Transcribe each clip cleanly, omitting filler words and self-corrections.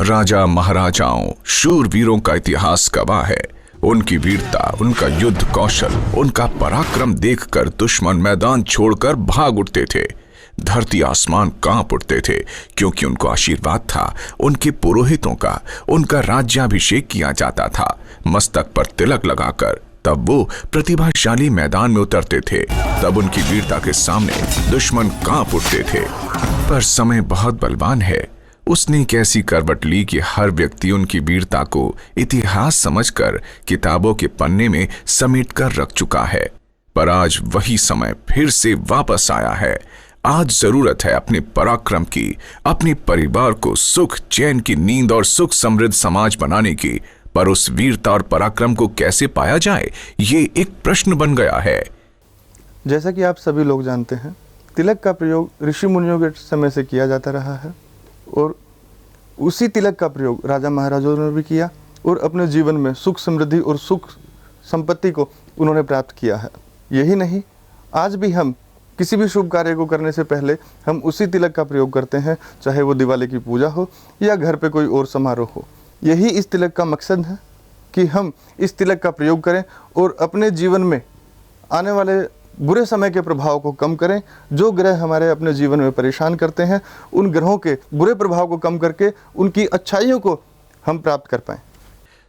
राजा महाराजाओं, शूरवीरों का इतिहास गवाह है। उनकी वीरता, उनका युद्ध कौशल, उनका पराक्रम देखकर दुश्मन मैदान छोड़कर भाग उठते थे। धरती आसमान कांप उठते थे, क्योंकि उनको आशीर्वाद था। उनके पुरोहितों का उनका राज्याभिषेक किया जाता था मस्तक पर तिलक लगाकर। तब वो प्रतिभाशाली मैदान में उतरते थे। तब उनकी वीरता के सामने दुश्मन कांप उठते थे। पर समय बहुत बलवान है। उसने एक ऐसी करवट ली कि हर व्यक्ति उनकी वीरता को इतिहास समझकर किताबों के पन्ने में समेट कर रख चुका है। पर आज वही समय फिर से वापस आया है। आज जरूरत है अपने पराक्रम की, अपने परिवार को सुख चैन की नींद और सुख समृद्ध समाज बनाने की। पर उस वीरता और पराक्रम को कैसे पाया जाए, ये एक प्रश्न बन गया है। जैसा कि आप सभी लोग जानते हैं, तिलक का प्रयोग ऋषि मुनियों के समय से किया जाता रहा है और उसी तिलक का प्रयोग राजा महाराजाओं ने भी किया और अपने जीवन में सुख समृद्धि और सुख संपत्ति को उन्होंने प्राप्त किया है। यही नहीं, आज भी हम किसी भी शुभ कार्य को करने से पहले हम उसी तिलक का प्रयोग करते हैं, चाहे वो दिवाली की पूजा हो या घर पे कोई और समारोह हो। यही इस तिलक का मकसद है कि हम इस तिलक का प्रयोग करें और अपने जीवन में आने वाले बुरे समय के प्रभाव को कम करें। जो ग्रह हमारे अपने जीवन में परेशान करते हैं, उन ग्रहों के बुरे प्रभाव को कम करके उनकी अच्छाइयों को हम प्राप्त कर पाएं।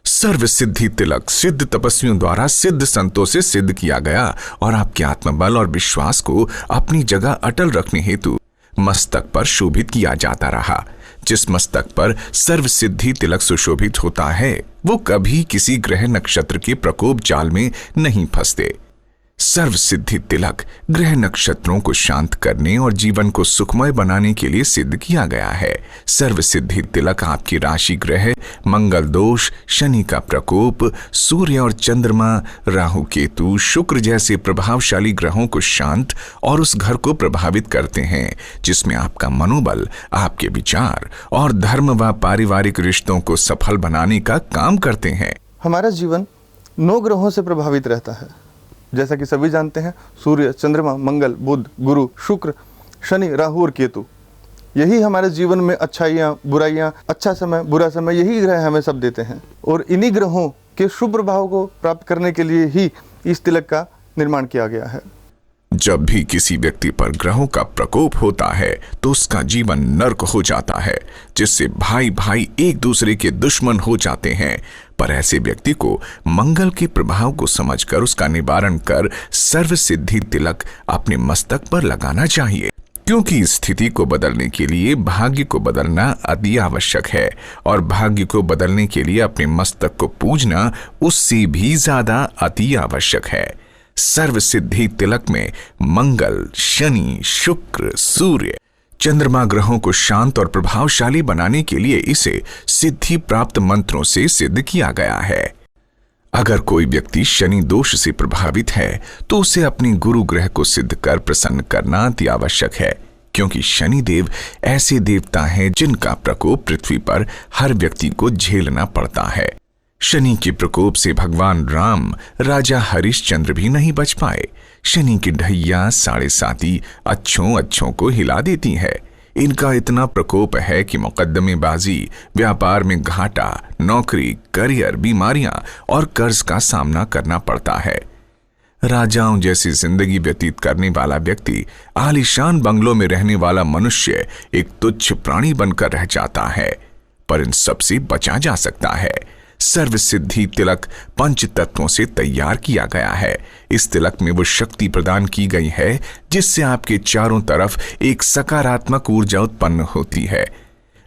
सर्व सिद्धि तिलक सिद्ध तपस्वियों द्वारा सिद्ध संतों से सिद्ध किया गया और आपके आत्मबल और विश्वास को अपनी जगह अटल रखने हेतु मस्तक पर शोभित किया जाता रहा। जिस मस्तक पर सर्व सिद्धि तिलक सुशोभित होता है, वो कभी किसी ग्रह नक्षत्र के प्रकोप जाल में नहीं फंसते। सर्व सिद्धि तिलक ग्रह नक्षत्रों को शांत करने और जीवन को सुखमय बनाने के लिए सिद्ध किया गया है। सर्व सिद्धि तिलक आपकी राशि ग्रह मंगल दोष, शनि का प्रकोप, सूर्य और चंद्रमा, राहु केतु, शुक्र जैसे प्रभावशाली ग्रहों को शांत और उस घर को प्रभावित करते हैं जिसमें आपका मनोबल, आपके विचार और धर्म व पारिवारिक रिश्तों को सफल बनाने का काम करते हैं। हमारा जीवन 9 ग्रहों से प्रभावित रहता है। जैसा कि सभी जानते हैं, सूर्य, चंद्रमा, मंगल, बुध, गुरु, शुक्र, शनि, राहु और केतु, यही हमारे जीवन में अच्छाइयाँ, बुराइयाँ, अच्छा समय, बुरा समय, यही ग्रह हमें सब देते हैं। और इन्हीं ग्रहों के शुभ प्रभाव को प्राप्त करने के लिए ही इस तिलक का निर्माण किया गया है। जब भी किसी व्यक्ति पर ग्रहों का प्रकोप होता है तो उसका जीवन नर्क हो जाता है, जिससे भाई भाई एक दूसरे के दुश्मन हो जाते हैं। पर ऐसे व्यक्ति को मंगल के प्रभाव को समझकर उसका निवारण कर सर्व सिद्धि तिलक अपने मस्तक पर लगाना चाहिए, क्योंकि इस स्थिति को बदलने के लिए भाग्य को बदलना अति आवश्यक है और भाग्य को बदलने के लिए अपने मस्तक को पूजना उससे भी ज्यादा अति आवश्यक है। सर्व सिद्धि तिलक में मंगल, शनि, शुक्र, सूर्य, चंद्रमा ग्रहों को शांत और प्रभावशाली बनाने के लिए इसे सिद्धि प्राप्त मंत्रों से सिद्ध किया गया है। अगर कोई व्यक्ति शनि दोष से प्रभावित है तो उसे अपने गुरु ग्रह को सिद्ध कर प्रसन्न करना अति आवश्यक है, क्योंकि शनि देव ऐसे देवता हैं जिनका प्रकोप पृथ्वी पर हर व्यक्ति को झेलना पड़ता है। शनि के प्रकोप से भगवान राम, राजा हरिश्चंद्र भी नहीं बच पाए। शनि की ढैया 7.5 अच्छों को हिला देती है। इनका इतना प्रकोप है कि मुकद्दमेबाजी, व्यापार में घाटा, नौकरी, करियर, बीमारियां और कर्ज का सामना करना पड़ता है। राजाओं जैसी जिंदगी व्यतीत करने वाला व्यक्ति, आलीशान बंगलों में रहने वाला मनुष्य एक तुच्छ प्राणी बनकर रह जाता है। पर इन सब से बचा जा सकता है। सर्व सिद्धि तिलक पंच तत्वों से तैयार किया गया है। इस तिलक में वो शक्ति प्रदान की गई है जिससे आपके चारों तरफ एक सकारात्मक ऊर्जा उत्पन्न होती है।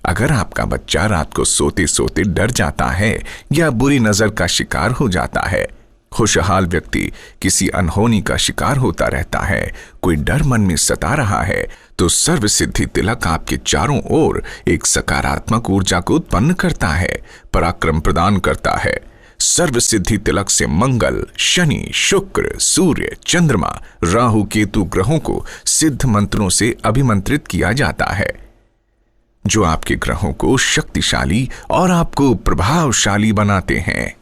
अगर आपका बच्चा रात को सोते सोते डर जाता है या बुरी नजर का शिकार हो जाता है, खुशहाल व्यक्ति किसी अनहोनी का शिकार होता रहता है, कोई डर मन में सता रहा है, तो सर्व सिद्धि तिलक आपके चारों ओर एक सकारात्मक ऊर्जा को उत्पन्न करता है, पराक्रम प्रदान करता है। सर्व सिद्धि तिलक से मंगल, शनि, शुक्र, सूर्य, चंद्रमा, राहु केतु ग्रहों को सिद्ध मंत्रों से अभिमंत्रित किया जाता है, जो आपके ग्रहों को शक्तिशाली और आपको प्रभावशाली बनाते हैं।